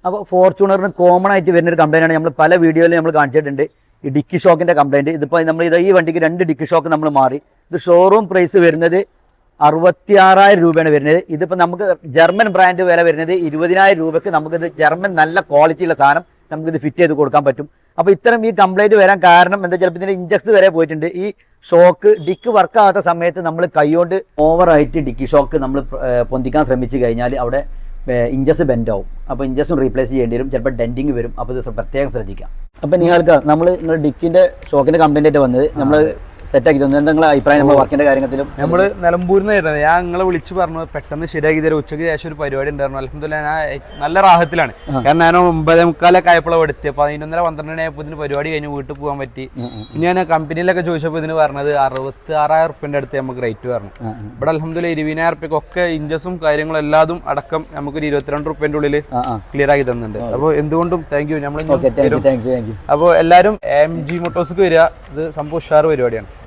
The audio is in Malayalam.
അപ്പോൾ ഫോർച്യൂണറിന് കോമൺ ആയിട്ട് വരുന്നൊരു കംപ്ലൈൻ്റ് നമ്മൾ പല വീഡിയോയിലും നമ്മൾ കാണിച്ചിട്ടുണ്ട്. ഈ ഡിക്കി ഷോക്കിൻ്റെ കംപ്ലൈൻറ്റ്. ഇതിപ്പോൾ നമ്മൾ ഈ വണ്ടിക്ക് 2 ഡിക്കി ഷോക്ക് നമ്മൾ മാറി. ഇത് ഷോറൂം പ്രൈസ് വരുന്നത് 66,000 രൂപയാണ് വരുന്നത്. ഇതിപ്പോൾ നമുക്ക് ജർമ്മൻ ബ്രാൻഡ് വില വരുന്നത് 20,000 രൂപയ്ക്ക് നമുക്കിത് ജർമ്മൻ നല്ല ക്വാളിറ്റിയുള്ള സാധനം നമുക്കിത് ഫിറ്റ് ചെയ്ത് കൊടുക്കാൻ പറ്റും. അപ്പോൾ ഇത്തരം ഈ കംപ്ലൈൻറ്റ് വരാൻ കാരണം എന്താ, ചിലപ്പോൾ ഇതിൻ്റെ ഇഞ്ചക്സ് വരെ പോയിട്ടുണ്ട്. ഈ ഷോക്ക് ഡിക്ക് വർക്കാകാത്ത സമയത്ത് നമ്മൾ കൈകൊണ്ട് ഓവറായിട്ട് ഡിക്കി ഷോക്ക് നമ്മൾ പൊന്തിക്കാൻ ശ്രമിച്ചു കഴിഞ്ഞാൽ അവിടെ ഇഞ്ചസ് ബെൻഡ് ആവും. അപ്പോൾ ഇഞ്ചസും റീപ്ലേസ് ചെയ്യേണ്ടി വരും, ചിലപ്പോൾ ഡെൻറ്റിങ് വരും. അപ്പോൾ ഇത് പ്രത്യേകം ശ്രദ്ധിക്കാം. അപ്പോൾ നിങ്ങൾക്ക് നിങ്ങൾ ഡിക്കിൻ്റെ ഷോക്കിൻ്റെ കംപ്ലൈൻ്റ് ആയിട്ട് വന്നത് നമ്മൾ സെറ്റാക്കി തന്നു. എന്തെങ്കിലും അഭിപ്രായം നമ്മുടെ വർക്കിന്റെ കാര്യത്തിലും? നമ്മൾ നിലമ്പൂരിൽ നിന്ന് വരുന്നത്. ഞാൻ നിങ്ങളെ വിളിച്ച് പറഞ്ഞു പെട്ടെന്ന് ശരിയാക്കി തരാം. ഉച്ചയ്ക്ക് ശേഷം ഒരു പരിപാടി ഉണ്ടായിരുന്നു. അൽഹംദുലില്ലാഹ് ഞാൻ നല്ല റാഹത്തിലാണ്. കാരണം ഞാൻ 9:45 ആയപ്പോഴാണ് എടുത്ത്. 11:30-12 ആയപ്പോൾ ഇതിന് പരിപാടി കഴിഞ്ഞ് വീട്ടിൽ പോകാൻ പറ്റി. ഇനി ഞാൻ കമ്പനിയിലൊക്കെ ചോദിച്ചപ്പോൾ ഇതിന് പറഞ്ഞത് 66,000 റുപ്യൻ്റെ അടുത്ത് നമുക്ക് റേറ്റ് പറഞ്ഞു. ഇവിടെ അൽഹംദുലില്ലാഹ് 20,000 റുപ്യക്കൊക്കെ ഇഞ്ചസും കാര്യങ്ങളും എല്ലാതും അടക്കം നമുക്കൊരു 22 റുപ്യൻ്റെ ഉള്ളിൽ ക്ലിയർ ആക്കി തന്നിട്ടുണ്ട്. അപ്പോൾ എന്തുകൊണ്ടും താങ്ക് യു. നമ്മൾ അപ്പോൾ എല്ലാവരും MG മോട്ടോഴ്സ്ക്ക് വരിക. ഇത് സംഭവം ഉഷാർ പരിപാടിയാണ്.